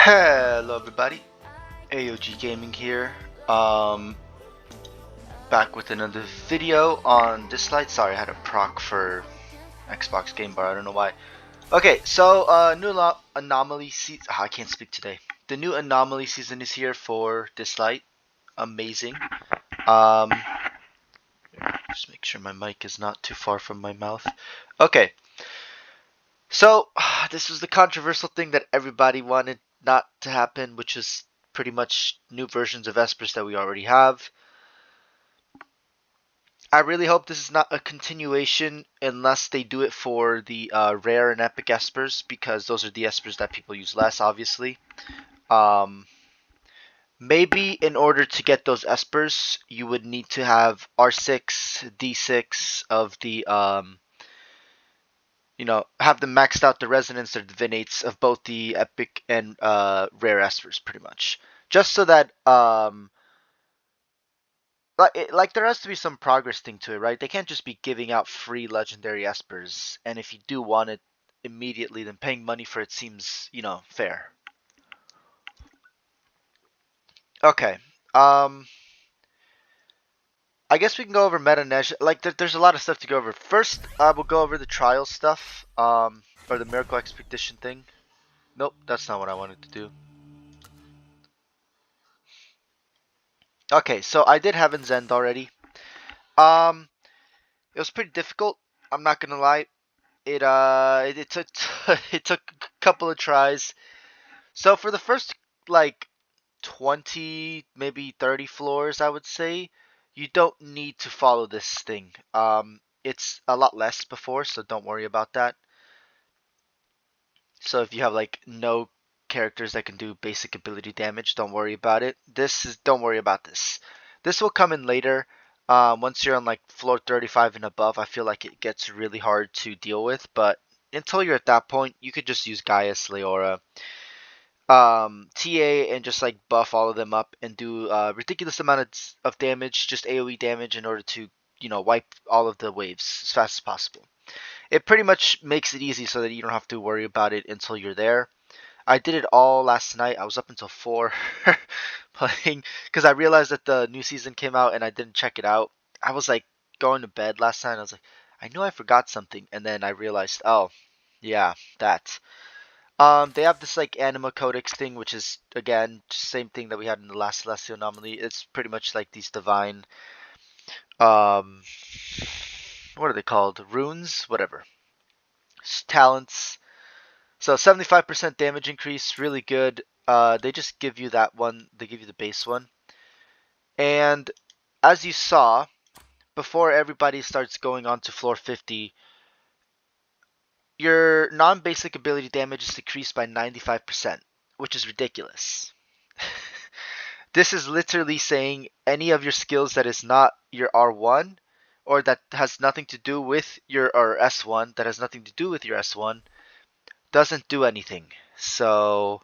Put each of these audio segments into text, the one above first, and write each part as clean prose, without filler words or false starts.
Hello everybody, AOG Gaming here, back with another video on Dislyte. Sorry, I had a proc for Xbox Game Bar, I don't know why. Okay, so new Anomaly season, I can't speak today. The new Anomaly season is here for Dislyte, amazing. Just make sure my mic is not too far from my mouth. Okay, so this was the controversial thing that everybody wanted not to happen, which is pretty much new versions of Espers that we already have. I really hope this is not a continuation unless they do it for the rare and epic Espers, because those are the Espers that people use less, obviously. Maybe in order to get those Espers, you would need to have R6, D6 of the have them maxed out the resonance or divinates of both the epic and rare espers, pretty much, just so that like there has to be some progress thing to it, right? They can't just be giving out free legendary espers, and if you do want it immediately, then paying money for it seems, fair. Okay, I guess we can go over meta neige. Like there's a lot of stuff to go over. First, we'll go over the trial stuff, or the miracle expedition thing. Nope, that's not what I wanted to do. Okay, so I did Heaven's End already. It was pretty difficult. I'm not gonna lie. It took it took a couple of tries. So for the first like 20, maybe 30 floors, I would say, you don't need to follow this thing. It's a lot less before, so don't worry about that. So if you have like no characters that can do basic ability damage, don't worry about it. Don't worry about this. This will come in later. Once you're on like floor 35 and above, I feel like it gets really hard to deal with. But until you're at that point, you could just use Gaius, Leora, TA, and just like buff all of them up and do a ridiculous amount of damage, just AoE damage, in order to wipe all of the waves as fast as possible. It pretty much makes it easy so that you don't have to worry about it until you're there. I did it all last night. I was up until 4 playing because I realized that the new season came out and I didn't check it out. I was like going to bed last night. I was like, I know I forgot something, and then I realized, oh, yeah, that. They have this like Anima Codex thing, which is again same thing that we had in the last Celestial Anomaly. It's pretty much like these divine, um, what are they called? Runes, whatever, talents. So 75% damage increase, really good. They just give you that one. They give you the base one. And as you saw, before everybody starts going on to floor 50, your non-basic ability damage is decreased by 95%, which is ridiculous. This is literally saying any of your skills that is not your R1, or that has nothing to do with your or S1, that has nothing to do with your S1, doesn't do anything. So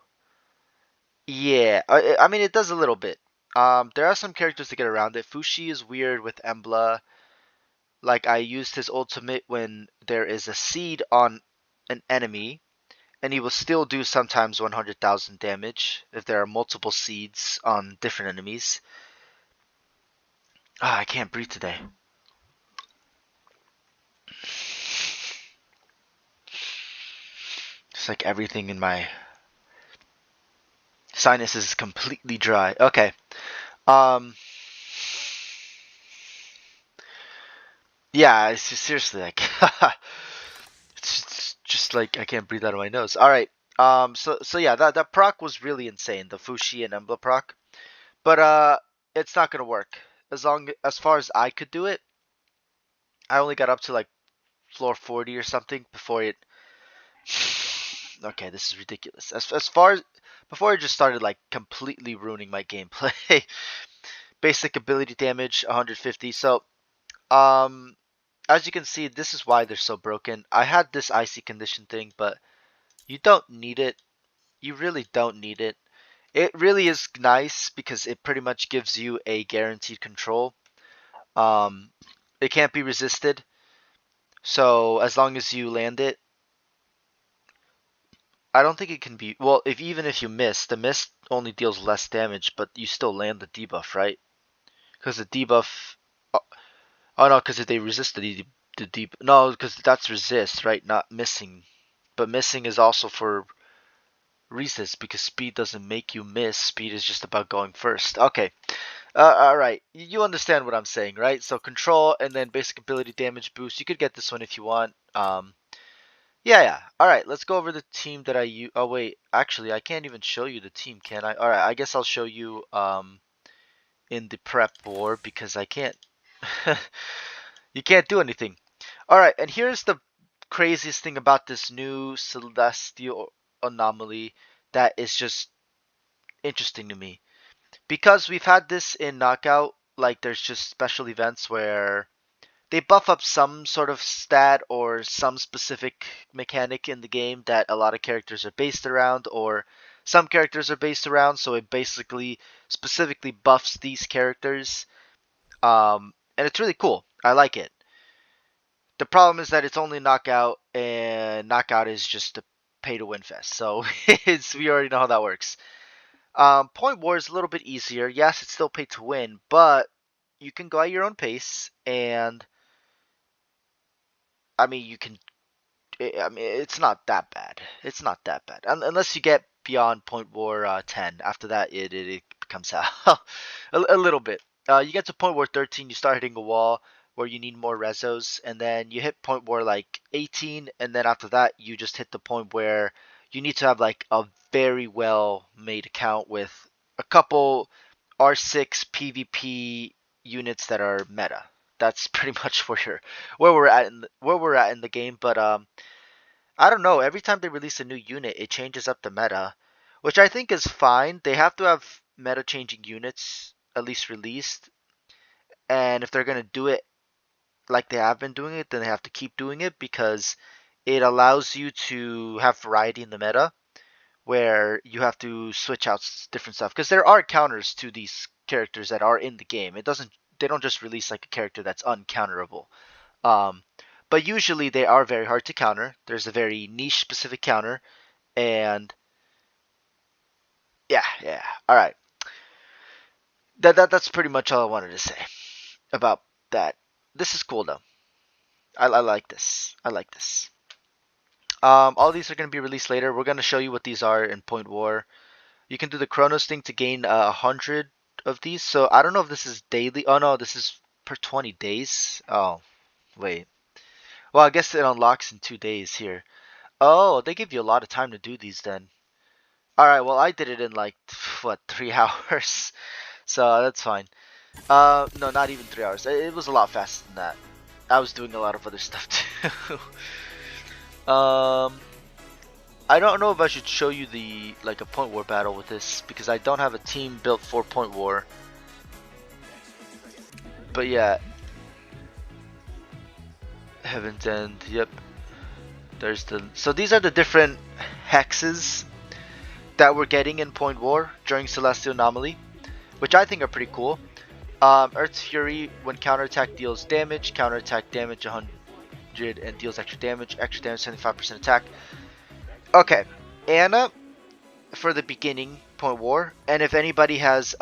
yeah, I mean it does a little bit. There are some characters to get around it. Fushi is weird with Embla. Like I used his ultimate when there is a seed on an enemy, and he will still do sometimes 100,000 damage if there are multiple seeds on different enemies. Ah, I can't breathe today. It's like everything in my sinus is completely dry. Okay. Um. Yeah. It's just, seriously like. It's just like I can't breathe out of my nose. All right. So yeah, that proc was really insane. The Fushi and Embla proc, but it's not gonna work as far as I could do it. I only got up to like floor 40 or something before it. Okay, this is ridiculous. As far as before, I just started like completely ruining my gameplay. Basic ability damage 150. So um, as you can see, this is why they're so broken. I had this icy condition thing, but you don't need it. You really don't need it. It really is nice because it pretty much gives you a guaranteed control. Um, it can't be resisted. So as long as you land it, I don't think it can be. Well, if even if you miss, the miss only deals less damage, but you still land the debuff, right? Because the debuff. Oh, oh no, because they resist the deep. No, because that's resist, right? Not missing. But missing is also for resist because speed doesn't make you miss. Speed is just about going first. Okay. All right. You understand what I'm saying, right? So control and then basic ability damage boost. You could get this one if you want. Yeah, yeah. All right. Let's go over the team that I use. Oh wait, actually, I can't even show you the team, can I? All right. I guess I'll show you in the prep war because I can't. You can't do anything. All right. And here's the craziest thing about this new celestial anomaly that is just interesting to me because we've had this in knockout. Like, there's just special events where they buff up some sort of stat or some specific mechanic in the game that a lot of characters are based around, or some characters are based around, so it basically specifically buffs these characters. And it's really cool. I like it. The problem is that it's only knockout, and knockout is just a pay to win fest. So we already know how that works. Point War is a little bit easier. Yes, it's still pay to win, but you can go at your own pace, and I mean, I mean, it's not that bad. It's not that bad. Unless you get beyond Point War 10. After that, it becomes a little bit. You get to Point War 13, you start hitting a wall where you need more rezos, and then you hit Point War like 18, and then after that, you just hit the point where you need to have like a very well made account with a couple R6 PvP units that are meta. That's pretty much where we're at in the game. But I don't know. Every time they release a new unit, it changes up the meta, which I think is fine. They have to have meta changing units at least released, and if they're gonna do it like they have been doing it, then they have to keep doing it because it allows you to have variety in the meta where you have to switch out different stuff because there are counters to these characters that are in the game. It doesn't They don't just release like a character that's uncounterable. Um, but usually they are very hard to counter. There's a very niche specific counter, and yeah, yeah. All right, that's pretty much all I wanted to say about that. This is cool though. I like this. I like this. All these are going to be released later. We're going to show you what these are in Point War. You can do the Chronos thing to gain 100 of these. So I don't know if this is daily. Oh no, this is per 20 days. Oh, wait. Well, I guess it unlocks in 2 days here. Oh, they give you a lot of time to do these then. All right, well, I did it in like what 3 hours, so that's fine. No, not even 3 hours. It was a lot faster than that. I was doing a lot of other stuff too. um, I don't know if I should show you the like a point war battle with this because I don't have a team built for point war. But yeah, Heaven's End. Yep. There's the so these are the different hexes that we're getting in Point War during Celestial Anomaly, which I think are pretty cool. Earth's Fury, when counterattack deals damage, counterattack damage 100 and deals extra damage 75% attack. Okay, Anna for the beginning Point War, and if anybody has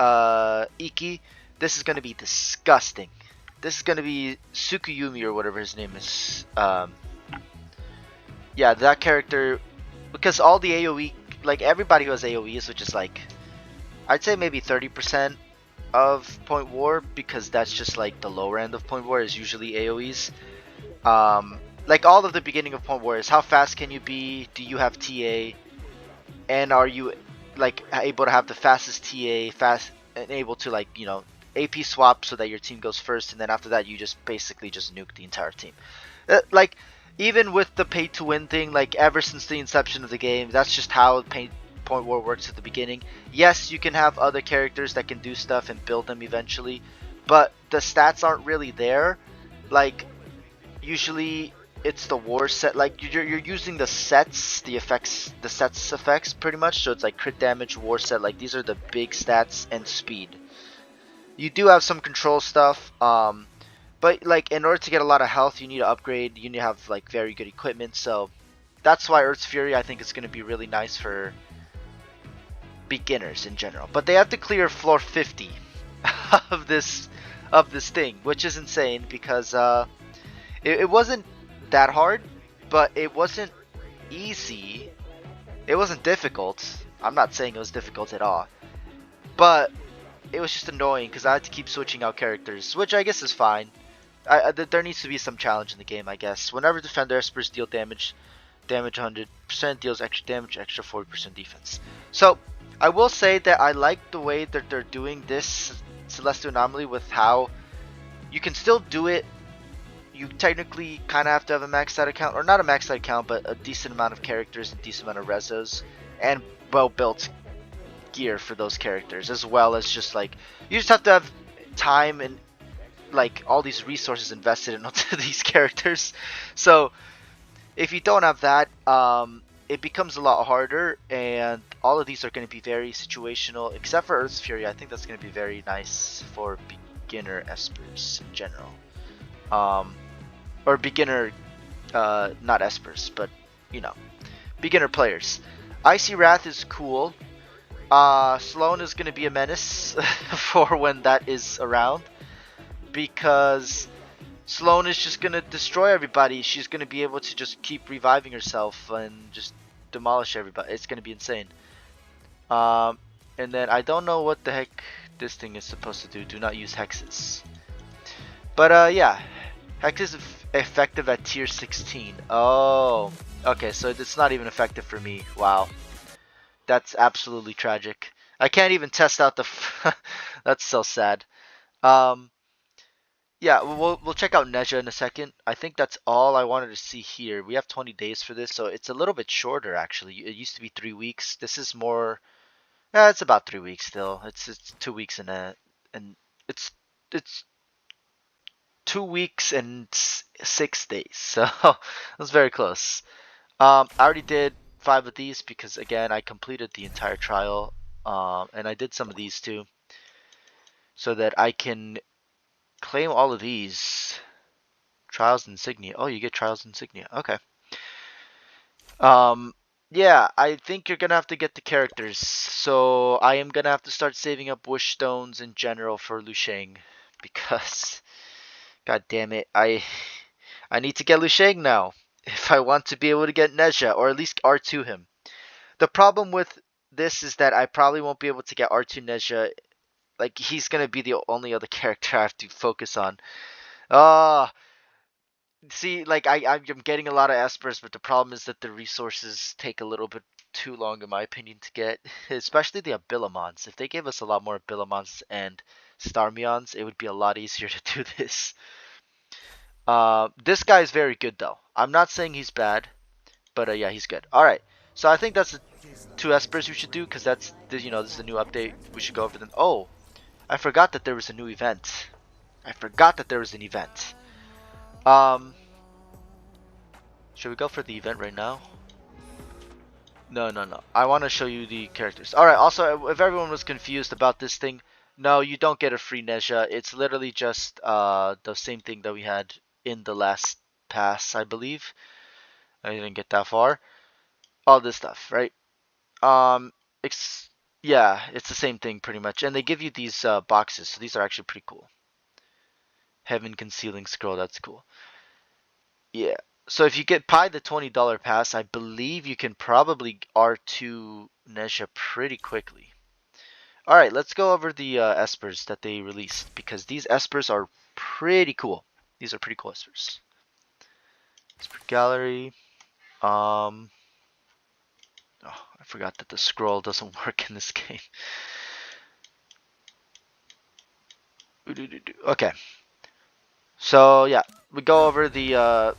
Iki, this is gonna be disgusting. This is gonna be Tsukuyumi or whatever his name is. Yeah, that character, because all the AoE, like everybody who has AoEs, which is like, I'd say maybe 30% of Point War, because that's just like the lower end of Point War is usually AoEs. Like all of the beginning of Point War is how fast can you be, do you have TA, and are you like able to have the fastest TA, fast and able to like, you know, AP swap so that your team goes first, and then after that you just basically just nuke the entire team. Like even with the pay to win thing, like ever since the inception of the game, that's just how Point War works at the beginning. Yes, you can have other characters that can do stuff and build them eventually, but the stats aren't really there. Like usually it's the war set, like you're using the sets, the effects, the sets effects pretty much. So it's like crit damage, war set, like these are the big stats, and speed. You do have some control stuff, but like in order to get a lot of health, you need to upgrade. You need to have like very good equipment. So that's why Earth's Fury I think is going to be really nice for beginners in general. But they have to clear floor 50 of this thing, which is insane because it wasn't that hard, but it wasn't easy. It wasn't difficult. I'm not saying it was difficult at all, but it was just annoying because I had to keep switching out characters, which I guess is fine. There needs to be some challenge in the game, I guess. Whenever defender Espers deal damage 100% deals extra damage, extra 40% defense. So I will say that I like the way that they're doing this Celestial Anomaly with how you can still do it. You technically kind of have to have a maxed out account, or not a maxed out account, but a decent amount of characters and decent amount of rezos and well built gear for those characters, as well as just like you just have to have time and like all these resources invested into these characters. So if you don't have that, it becomes a lot harder, and all of these are going to be very situational, except for Earth's Fury. I think that's going to be very nice for beginner Espers in general. Or beginner, not Espers, but, you know, beginner players. Icy Wrath is cool. Sloan is going to be a menace for when that is around, because Sloan is just going to destroy everybody. She's going to be able to just keep reviving herself and just demolish everybody. It's going to be insane. And then I don't know what the heck this thing is supposed to do. Do not use hexes. But yeah, hex is effective at tier 16. Oh, okay, so it's not even effective for me. Wow, that's absolutely tragic. I can't even test out the that's so sad. um Yeah, we'll check out Neja in a second. I think that's all I wanted to see here. We have 20 days for this, so it's a little bit shorter actually. It used to be 3 weeks. This is more. Yeah, it's about 3 weeks still. It's 2 weeks and it's it's 2 weeks and 6 days. So that's very close. I already did 5 of these because again I completed the entire trial. And I did some of these too, so that I can claim all of these. Trials Insignia. Oh, you get Trials Insignia. Okay. Um, yeah, I think you're gonna have to get the characters. So I am gonna have to start saving up wish stones in general for Lu Sheng, because, god damn it, I need to get Lu Sheng now if I want to be able to get Neja, or at least R2 him. The problem with this is that I probably won't be able to get R2 Neja. Like, he's gonna be the only other character I have to focus on. Ah, see, like I'm getting a lot of Espers, but the problem is that the resources take a little bit too long, in my opinion, to get. Especially the Abilamons. If they gave us a lot more Abilamons and Starmions, it would be a lot easier to do this. This guy is very good, though. I'm not saying he's bad, but yeah, he's good. All right, so I think that's the 2 Espers we should do, because that's this is a new update. We should go over them. Oh, I forgot that there was a new event. I forgot that there was an event. Um, should we go for the event right now? No, no, no. I want to show you the characters. Alright, also, if everyone was confused about this thing, no, you don't get a free Neja. It's literally just the same thing that we had in the last pass, I believe. I didn't get that far. All this stuff, right? Um, it's, yeah, it's the same thing pretty much. And they give you these boxes, so these are actually pretty cool. Heaven Concealing Scroll, that's cool. Yeah. So if you get Pi the $20 pass, I believe you can probably R2 Neja pretty quickly. Alright, let's go over the Espers that they released, because these Espers are pretty cool. These are pretty cool Espers. Esper Gallery. Oh, I forgot that the scroll doesn't work in this game. Okay. So yeah, we go over the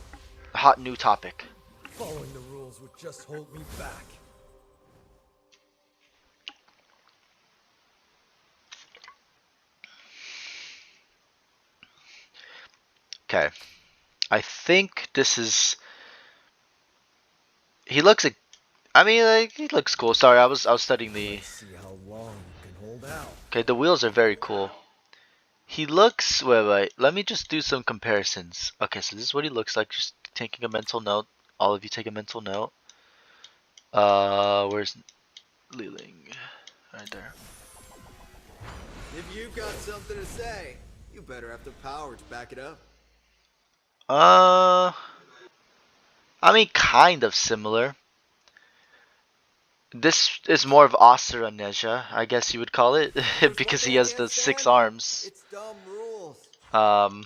hot new topic. Following the rules would just hold me back. Okay. I think this is. He looks. I mean, like, he looks cool. Sorry, I was studying the. Let's see how long you can hold out. Okay, the wheels are very cool. He looks. Wait. Let me just do some comparisons. Okay, so this is what he looks like. Just taking a mental note All of you take a mental note. Where's Liling? Right there. If you've got something to say, you better have the power to back it up. Uh, I mean, kind of similar. This is more of Asura Neja, I guess you would call it, If there's one because thing he I has can't the six stand, arms. it's dumb rules. Um,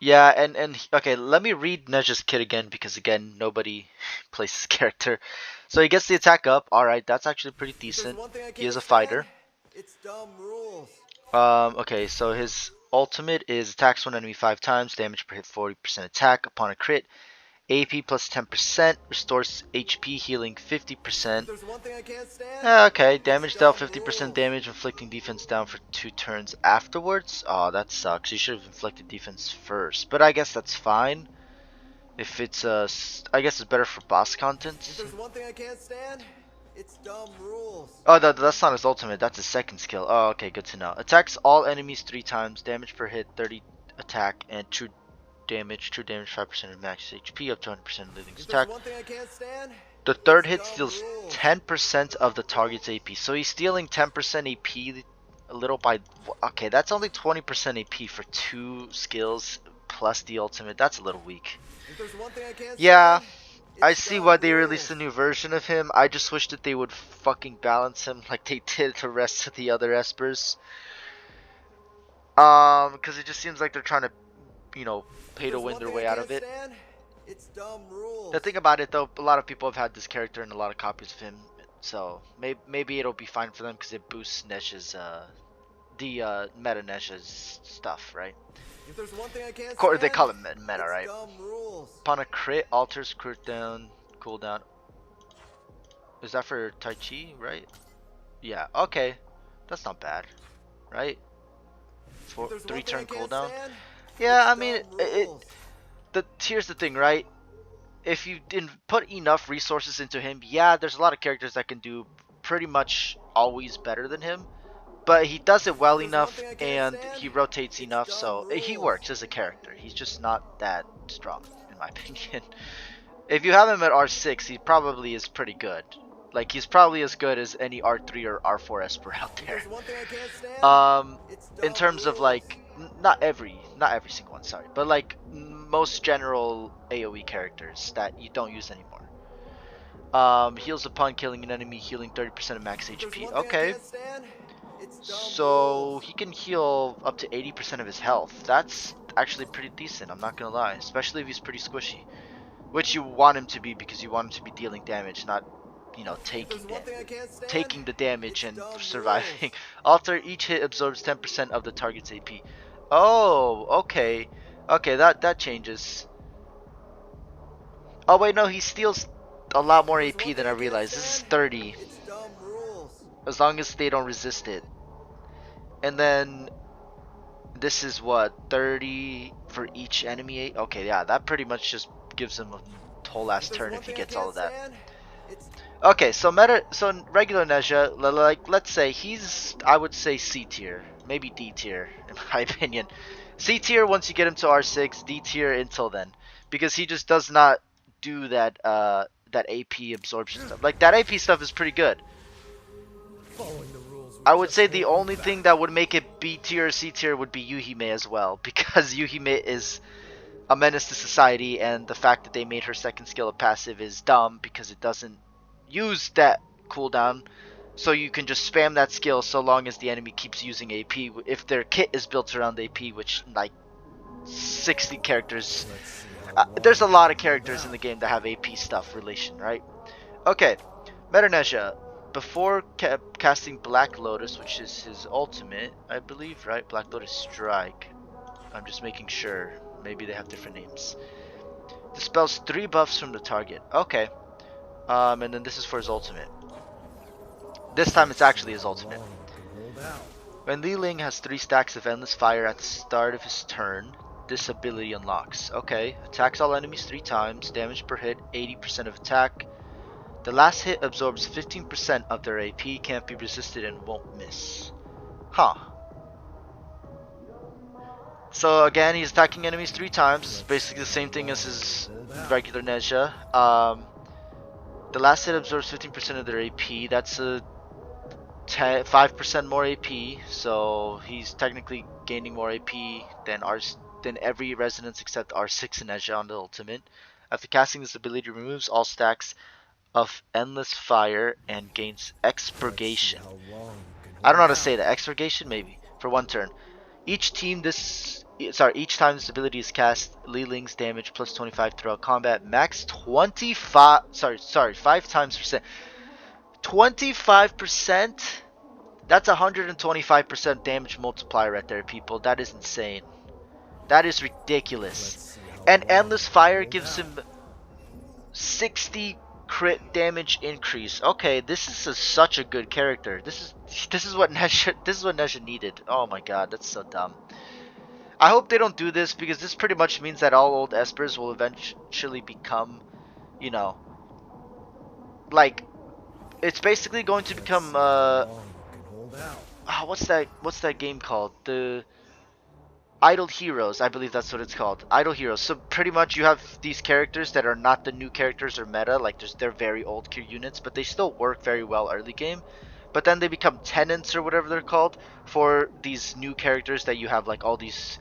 yeah, and okay, let me read Neja's kit again because again nobody plays this character. So he gets the attack up. All right, that's actually pretty If there's decent. one thing I He is can't a stand, fighter. it's dumb rules. Okay, so his ultimate is attacks one enemy 5 times, damage per hit 40% attack upon a crit. AP plus 10%, restores HP, healing If 50%. there's one thing I can't stand, Okay, it's damage dealt dumb 50% rules. damage, inflicting defense down for 2 turns afterwards. Oh, that sucks. You should have inflicted defense first, but I guess that's fine. If it's I guess it's better for boss If content. there's one thing I can't stand, it's dumb rules. Oh, that's not his ultimate. That's his second skill. Oh, okay, good to know. Attacks all enemies 3 times. Damage per hit 30 attack and true damage. True damage 5% of max HP up to 100% of Living's If there's attack. one thing I can't stand, The third it's hit dumb steals rules. 10% of the target's AP. So he's stealing 10% AP a little by. Okay, that's only 20% AP for 2 skills plus the ultimate. That's a little weak. If there's one thing I can't Yeah, stand, I it's see dumb why they released rules. a new version of him. I just wish that they would fucking balance him like they did the rest of the other Espers. Because it just seems like they're trying to, you know, If pay to there's win one their thing I way out can't of it. stand, it's dumb The rules. thing about it, though, a lot of people have had this character and a lot of copies of him, so maybe it'll be fine for them because it boosts Nesh's meta Nesh's stuff, right? If there's one thing I can't They stand, call it meta, it's right? dumb rules. Upon a crit, alters cooldown. Is that for Tai Chi, right? Yeah, okay. That's not bad, right? If For there's one three thing I turn can't cooldown. stand, Yeah, it's I mean, dumb rules. here's the thing, right? If you didn't put enough resources into him, yeah, there's a lot of characters that can do pretty much always better than him. But he does it If well there's one enough thing I can't and stand, he rotates it's enough, dumb so he rules. works as a character. He's just not that strong, in my opinion. If you have him at R6, he probably is pretty good. Like, he's probably as good as any R3 or R4 Esper out If there. there's one thing I can't stand, it's In dumb terms of rules. like, not every single one, sorry, but like most general AoE characters that you don't use anymore. Heals upon killing an enemy, healing 30% of max If there's HP. one thing I Okay, can't stand, it's dumb so rules. he can heal up to 80% of his health. That's actually pretty decent, I'm not gonna lie, especially if he's pretty squishy. Which you want him to be because you want him to be dealing damage, not, you know, If there's one thing I can't stand, taking the damage it's and dumb rules. surviving. After each hit absorbs 10% of the target's AP. Oh, okay. Okay, that changes. Oh wait, no, he steals a lot more If there's AP one than thing I I can't realized. This is stand, 30. it's dumb rules. As long as they don't resist it. And then this is what, 30 for each enemy? Okay, yeah, that pretty much just gives him a whole If last there's turn one if he thing I gets all can't of that. stand, it's Okay, so regular Neja, like let's say he's, I would say C tier, maybe D tier in my opinion. C tier once you get him to R6, D tier until then, because he just does not do that AP absorption stuff. Like that AP stuff is pretty good. following the rules I would would just say the hold me only thing back. that would make it B tier or C tier would be Yuhime as well, because Yuhime is a menace to society, and the fact that they made her second skill a passive is dumb because it doesn't use that cooldown. So you can just spam that skill so long as the enemy keeps using AP. If their kit is built around AP, which like 60 characters, Let's see how there's long a you lot can of hold characters in the out. game that have AP stuff relation, right? Okay, Metanesia. Before casting Black Lotus, which is his ultimate, I believe, right? Black Lotus Strike. I'm just making sure. Maybe they have different names. Dispels 3 buffs from the target. Okay. And then this is for his ultimate. This time it's Let's see actually his how ultimate. long you can hold out. When Li Ling has 3 stacks of Endless Fire at the start of his turn, this ability unlocks. Okay. Attacks all enemies 3 times. Damage per hit, 80% of attack. The last hit absorbs 15% of their AP, can't be resisted, and won't miss. Huh. So again, he's attacking enemies 3 times. Basically the same thing as his regular Nezha. The last hit absorbs 15% of their AP. That's a 5% more AP. So he's technically gaining more AP than every resonance except R6 and Nezha on the ultimate. After casting this ability, removes all stacks of endless fire and gains expurgation. I don't know how to say that. Expurgation, maybe, for 1 turn. Each time this ability is cast, Li Ling's damage plus 25 throughout combat, max 25. Sorry, 5 times percent. 25%. That's 125% damage multiplier right there, people. That is insane. That is ridiculous. And endless fire gives him 60 crit damage increase. Okay, this is such a good character. This is what Nesha needed. Oh my god, that's so dumb. I hope they don't do this because this pretty much means that all old Espers will eventually become, you know, like it's basically going to become what's that game called? The Idle Heroes, I believe that's what it's called. Idle Heroes. So pretty much you have these characters that are not the new characters or meta, like they're very old units, but they still work very well early game. But then they become tenants or whatever they're called for these new characters that you have like all these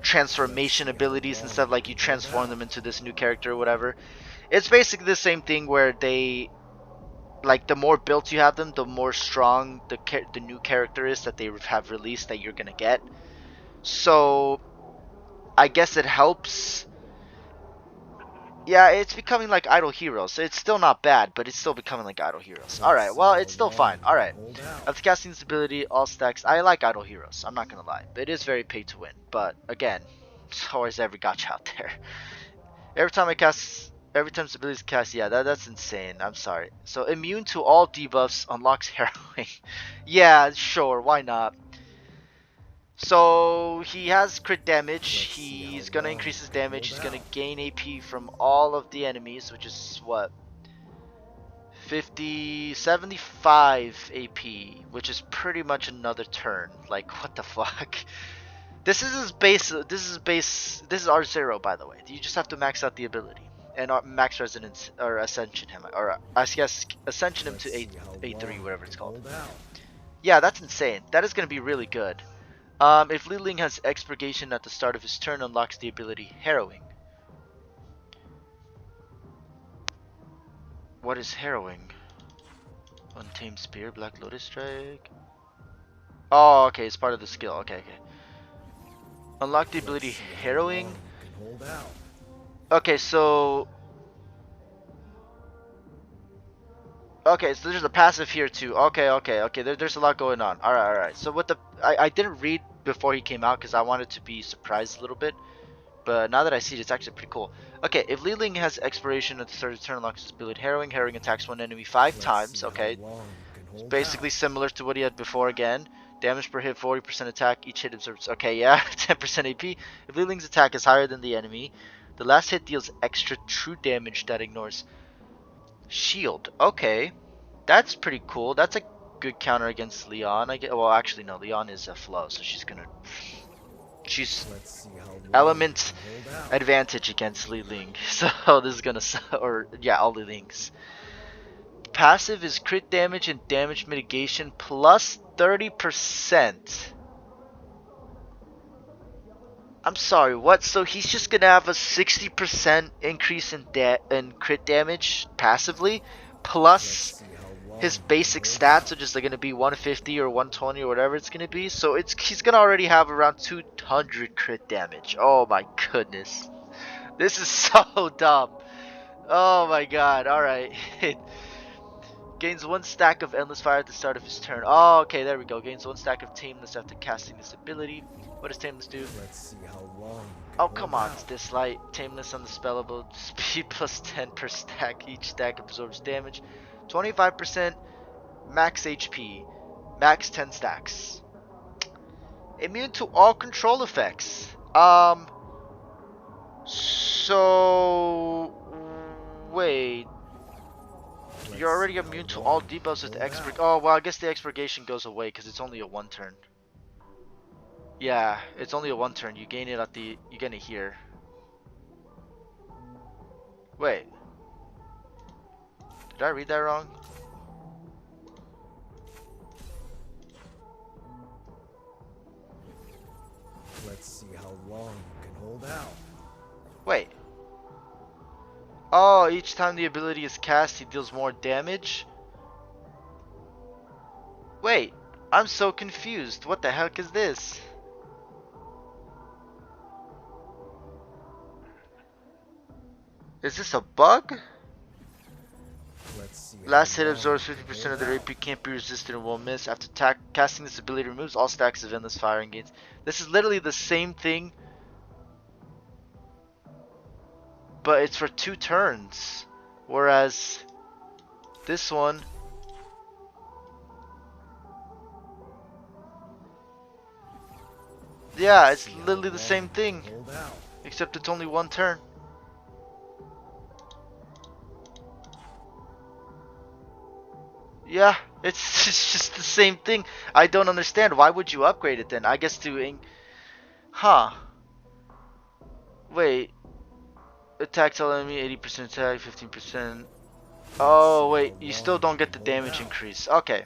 transformation abilities and stuff, like you transform them into this new character or whatever. It's basically the same thing where they like the more built you have them, the more strong the new character is that they have released that you're gonna get. So I guess it helps. Yeah, it's becoming like Idle Heroes. It's still not bad, but it's still becoming like Idle Heroes. Alright, well, it's still fine. Alright. After casting this ability, all stacks. I like Idle Heroes, I'm not gonna lie. It is very pay to win, but again, so is every gacha out there. Every time this ability is cast, yeah, that's insane. I'm sorry. So, immune to all debuffs, unlocks harrowing. Yeah, sure, why not? So he has crit damage. He's gonna increase his damage. He's gonna gain AP from all of the enemies, which is what 75 AP, which is pretty much another turn. Like what the fuck? This is his base. This is R0, by the way. You just have to max out the ability and max resonance or ascension him, or I guess ascension him to A3, whatever it's called. Yeah, that's insane. That is gonna be really good. If Li Ling has expurgation at the start of his turn, unlocks the ability Harrowing. What is Harrowing? Untamed Spear, Black Lotus Strike. Oh, okay, it's part of the skill. Okay. Unlock the ability Harrowing. Okay, so there's a passive here too. Okay. There's a lot going on. Alright. So with I didn't read before he came out because I wanted to be surprised a little bit. But now that I see it, it's actually pretty cool. Okay, if Li Ling has expiration at the start of the turn, unlocks his ability Harrowing. Harrowing attacks one enemy 5 times. Okay, it's basically similar to what he had before again. Damage per hit, 40% attack. Each hit absorbs. Okay, yeah, 10% AP. If Li Ling's attack is higher than the enemy, the last hit deals extra true damage that ignores shield. Okay, that's pretty cool. That's a good counter against Leon. Well, actually, no. Leon is a flow, so she's She's element advantage against Li Ling. So this is gonna all Li Ling's. Passive is crit damage and damage mitigation plus 30%. I'm sorry, what? So he's just gonna have a 60% increase in crit damage passively, plus his basic stats are just like gonna be 150 or 120 or whatever it's gonna be. So he's gonna already have around 200 crit damage. Oh my goodness, this is so dumb. Oh my god. All right. Gains 1 stack of endless fire at the start of his turn. Oh, okay, there we go. Gains 1 stack of tameness after casting this ability. What does tameness do? Oh, come on, it's Dislyte. Tameness on the spellable. Speed plus 10 per stack. Each stack absorbs damage. 25% max HP. Max 10 stacks. Immune to all control effects. So wait. You're already immune to all debuffs with expurgation. Oh, well, I guess the expurgation goes away because it's only a 1 turn. Yeah, it's only a one turn. You gain it at the you gain it here. Wait, did I read that wrong? Let's see how long you can hold out. Wait. Oh, each time the ability is cast, he deals more damage? Wait, I'm so confused. What the heck is this? Is this a bug? Let's see Last how hit long absorbs you can 50% of hold their out. AP, can't be resisted and will miss. After casting this ability, removes all stacks of endless fire and gains. This is literally the same thing, but it's for 2 turns. Whereas this one, yeah, Let's it's see how literally the long same you thing, can hold out. except it's only 1 turn. Yeah, it's, it's just the same thing. I don't understand. Why would you upgrade it then? I guess to... Huh. Wait. Attack tell enemy 80% attack, 15%. Let's see Oh, how wait. You long still you don't get can the hold damage out. increase. Okay.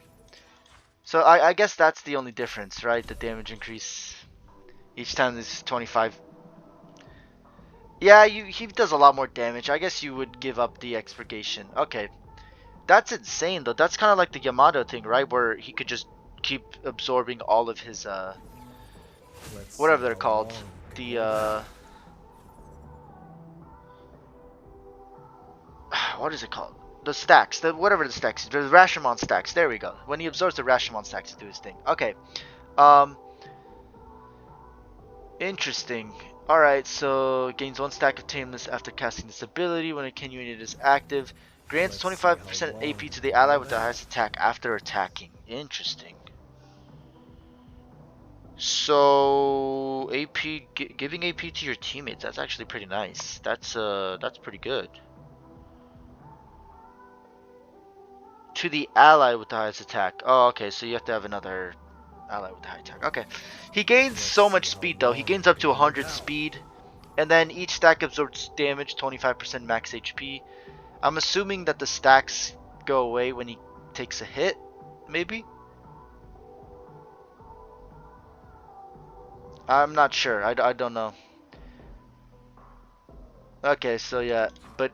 So I guess that's the only difference, right? The damage increase. Each time this 25. Yeah, he does a lot more damage. I guess you would give up the expurgation. Okay. That's insane, though. That's kind of like the Yamato thing, right? Where he could just keep absorbing all of his, Let's see whatever they're how called. long you can The, hold out. what is it called? The stacks, whatever the stacks, the Rashomon stacks. There we go. When he absorbs the Rashomon stacks to do his thing. Okay. Um, interesting. All right. So gains 1 stack of tameness after casting this ability when a Ken unit is active. Grants Let's see how 25% long AP you to can the ally hold with the out. highest attack after attacking. Interesting. So AP giving AP to your teammates, that's actually pretty nice. That's pretty good. To the ally with the highest attack. Oh, okay, so you have to have another ally with the high attack. Okay. He gains Let's so see much how speed though. He long gains you up can to hold 100 out. speed. And then each stack absorbs damage, 25% max HP. I'm assuming that the stacks go away when he takes a hit, maybe? I'm not sure. I don't know. Okay, so yeah. But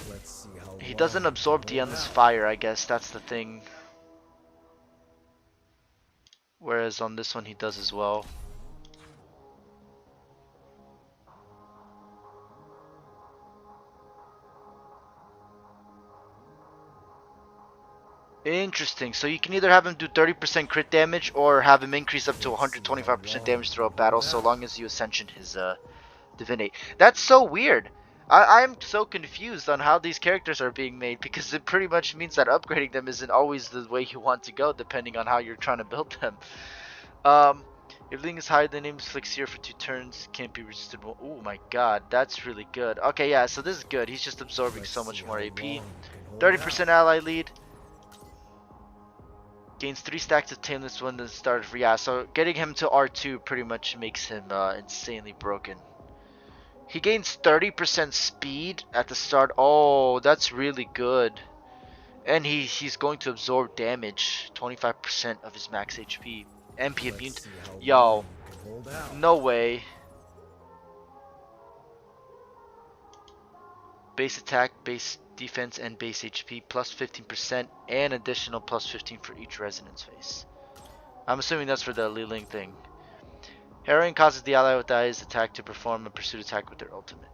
Let's see how he long doesn't you can absorb the hold endless out. fire, I guess. That's the thing. Whereas on this one he does as well. Interesting. So you can either have him do 30% crit damage or have him increase up to Let's see how 125% long damage you throughout can battle hold so out. long as you ascension his divinate. That's so weird. I'm so confused on how these characters are being made because it pretty much means that upgrading them isn't always the way you want to go depending on how you're trying to build them. Um, if Ling is higher than him, flicks here for 2 turns, can't be resisted. Oh my god, that's really good. Okay, yeah, so this is good. He's just absorbing Let's so see much how more long AP. you can hold out. 30% ally lead. Gains 3 stacks of tameless when the start of yeah, so getting him to R2 pretty much makes him insanely broken. He gains 30% speed at the start. Oh, that's really good. And he's going to absorb damage, 25% of his max HP. MP Let's immune. see how long Yo, you can hold out. no way. Base attack, base defense, and base HP plus 15% and additional plus 15 for each resonance phase. I'm assuming that's for the Li Ling thing. Harrowing causes the ally with the highest attack to perform a pursuit attack with their ultimate.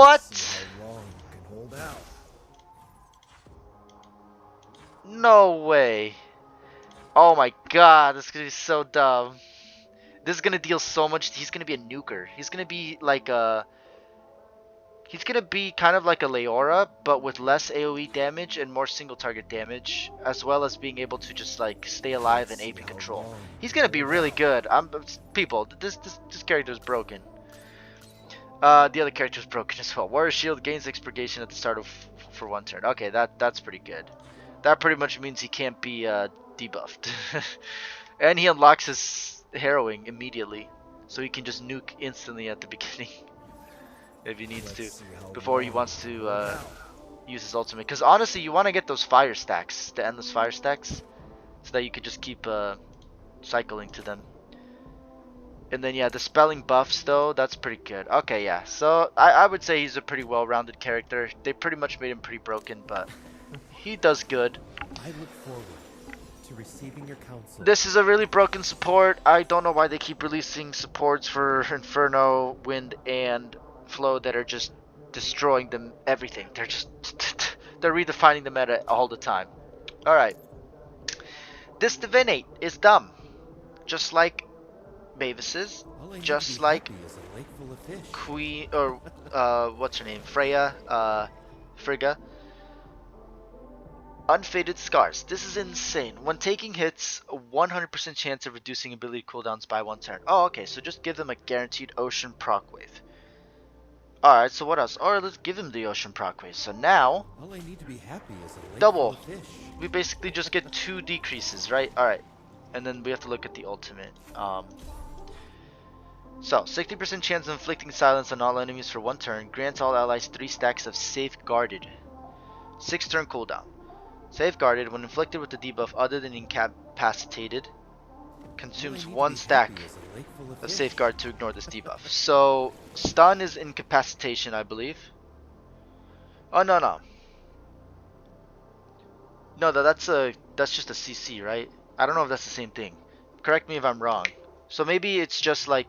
Let's see What? how long you can hold out. No way. Oh my god, this is gonna be so dumb. This is gonna deal so much. He's gonna be a nuker. He's gonna be like a. He's gonna be kind of like a Leora, but with less AoE damage and more single target damage, as well as being able to just like stay alive Let's and see AP how control. long you He's can gonna be hold really out. good. People. This character is broken. The other character is broken as well. Warrior Shield gains expurgation at the start of for 1 turn. Okay, that's pretty good. That pretty much means he can't be debuffed. And he unlocks his harrowing immediately, so he can just nuke instantly at the beginning if he needs Let's to, see how before he long wants you to hold out. use his ultimate. Because honestly, you want to get those fire stacks, the endless fire stacks, so that you could just keep cycling to them. And then yeah, the spelling buffs though, that's pretty good. Okay, yeah. So I would say he's a pretty well-rounded character. They pretty much made him pretty broken, but he does good. I look forward to receiving your counsel. This is a really broken support. I don't know why they keep releasing supports for Inferno, Wind, and Flow that are just destroying them everything. They're just they're redefining the meta all the time. Alright. This Divinate is dumb. Just like Mavis's. All I need to be Just like happy is a lake full of fish. Queen or what's her name? Freya, Frigga. Unfaded Scars. This is insane. When taking hits, a 100% chance of reducing ability cooldowns by 1 turn. Oh, okay, so just give them a guaranteed Ocean Proc Wave. Alright, so what else? Alright, let's give him the Ocean Proc Wave. So now, All I need to be happy is a lake full double. of fish. We basically just get 2 decreases, right? Alright. And then we have to look at the ultimate. So, 60% chance of inflicting silence on all enemies for 1 turn. Grants all allies 3 stacks of Safeguarded. 6 turn cooldown. Safeguarded, when inflicted with a debuff other than incapacitated, consumes 1 stack of Safeguard to ignore this debuff. So, stun is incapacitation, I believe. Oh, no, no. No, that's just a CC, right? I don't know if that's the same thing. Correct me if I'm wrong. So maybe it's just like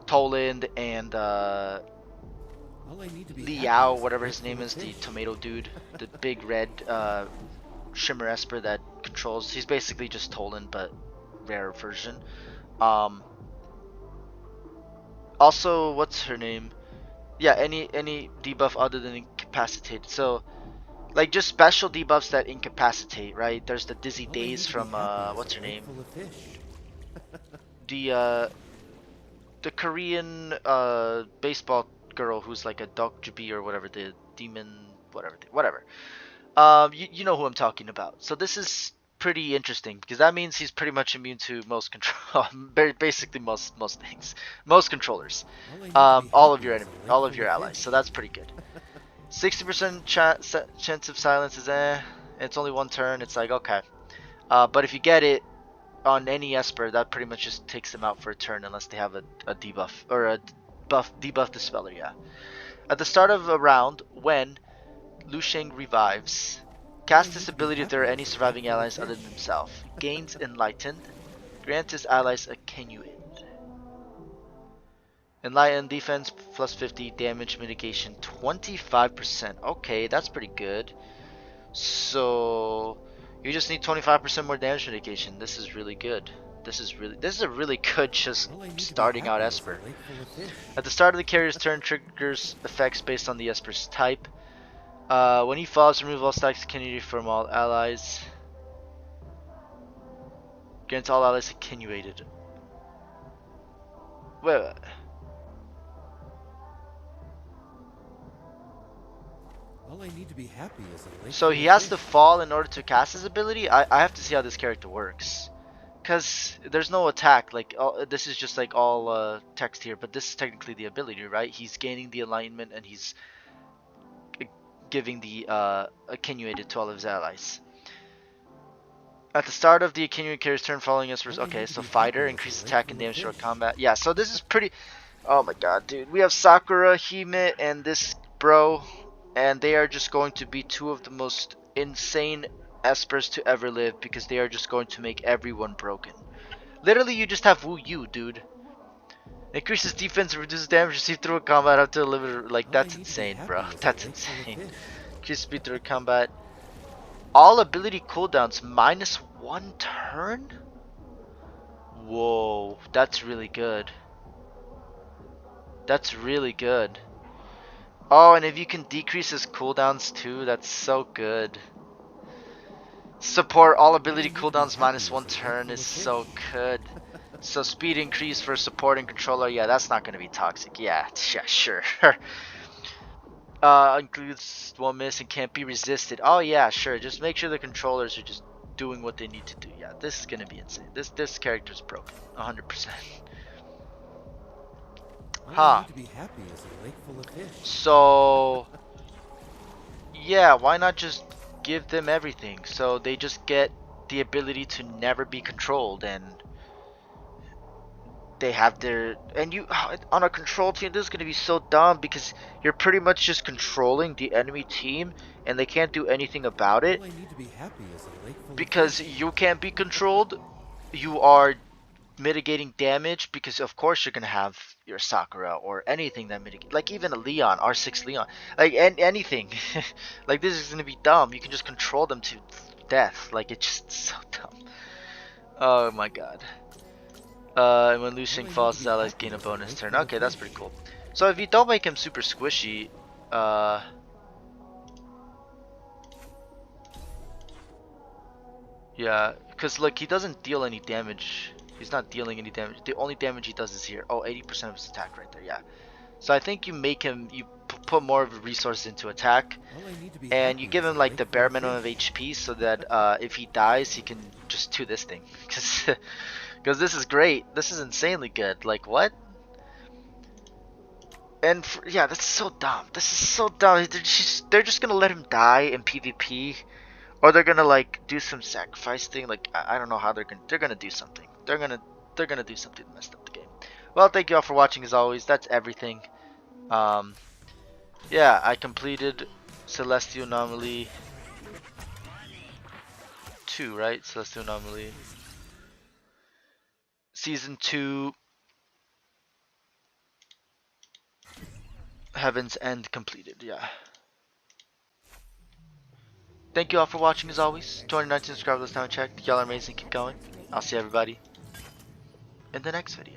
Toland and Liao, whatever his name is, the tomato dude, the big red Shimmer Esper that controls. He's basically just Toland, but rare version. Also, what's her name? Yeah, any debuff other than incapacitated. So, like just special debuffs that incapacitate, right? There's the Dizzy Days from what's her name? The the Korean baseball girl who's like a Dokjubi or whatever, the demon, whatever. You know who I'm talking about. So this is pretty interesting because that means he's pretty much immune to most control, basically most things, most controllers, all of your allies. So that's pretty good. 60% chance of silence is it's only 1 turn. It's like okay, but if you get it on any Esper, that pretty much just takes them out for a turn unless they have a debuff or a debuff dispeller. Yeah. At the start of a round, when Lu Sheng revives, cast this ability if there are any surviving allies other than himself. Gains Enlightened. Grants his allies a Kenuid. Enlightened defense plus 50, damage mitigation 25%. Okay, that's pretty good. So you just need 25% more damage mitigation. This is really good. This is a really good just starting out Esper. At the start of the carrier's turn, triggers effects based on the Esper's type. When he falls, remove all stacks of Kenuid from all allies. Grants all allies attenuated. Wait. All I need to be happy is a lake. So he has to fall in order to cast his ability? I have to see how this character works. Because there's no attack. Like this is just like all text here. But this is technically the ability, right? He's gaining the alignment and he's giving the attenuated to all of his allies. At the start of the attenuated carrier's turn following us, okay, so fighter, increase attack and damage short combat. Yeah, so this is pretty... Oh my god, dude. We have Sakura, Hime, and this bro, and they are just going to be 2 of the most insane Espers to ever live because they are just going to make everyone broken. Literally, you just have Wu Yu, dude. Increases defense and reduces damage received through a combat up to a limit. Like, that's insane, bro. That's insane. Increase speed through combat. All ability cooldowns minus 1 turn? Whoa, that's really good. That's really good. Oh, and if you can decrease his cooldowns too, that's so good. Support all ability cooldowns minus 1 turn is so good. So speed increase for support and controller, yeah, that's not gonna be toxic. Yeah, sure. Includes 1 miss and can't be resisted. Oh yeah, sure. Just make sure the controllers are just doing what they need to do. Yeah, this is gonna be insane. This character's broken, 100%. All I Ha. need to be happy is a lake full of fish. So yeah, why not just give them everything so they just get the ability to never be controlled, and they have their, and you on a control team, this is going to be so dumb because you're pretty much just controlling the enemy team and they can't do anything about it All I need to be happy is a lake full of because fish. you can't be controlled. You are mitigating damage because of course you're going to have your Sakura or anything that mitigate, like even a Leon, R6 Leon, like anything. Like this is going to be dumb. You can just control them to death. Like it's just so dumb. Oh my god. And when All losing I need falls, to his be allies happy gain a is a bonus lake turn. full of Okay, that's fish. pretty cool. So if you don't make him super squishy, yeah, because look, he doesn't deal any damage. He's not dealing any damage. The only damage he does is here. Oh, 80% of his attack right there, yeah. So I think you make him, you put more of the resources into attack, All I need to be and you happy give is him a like lake the full bare of minimum of fish. HP so that if he dies, he can just do this thing. Because this is great. This is insanely good. Like, what? And yeah, that's so dumb. This is so dumb. They're just gonna let him die in PvP, or they're gonna like do some sacrifice thing. Like I don't know how they're gonna do something. They're gonna do something to mess up the game. Well, thank you all for watching as always. That's everything. Um, yeah, I completed Celestial Anomaly 2, right? Celestial Anomaly Season 2, Heaven's End completed. Yeah. Thank you all for watching as always. 2019 subscribers, last time I checked. Y'all are amazing. Keep going. I'll see everybody in the next video.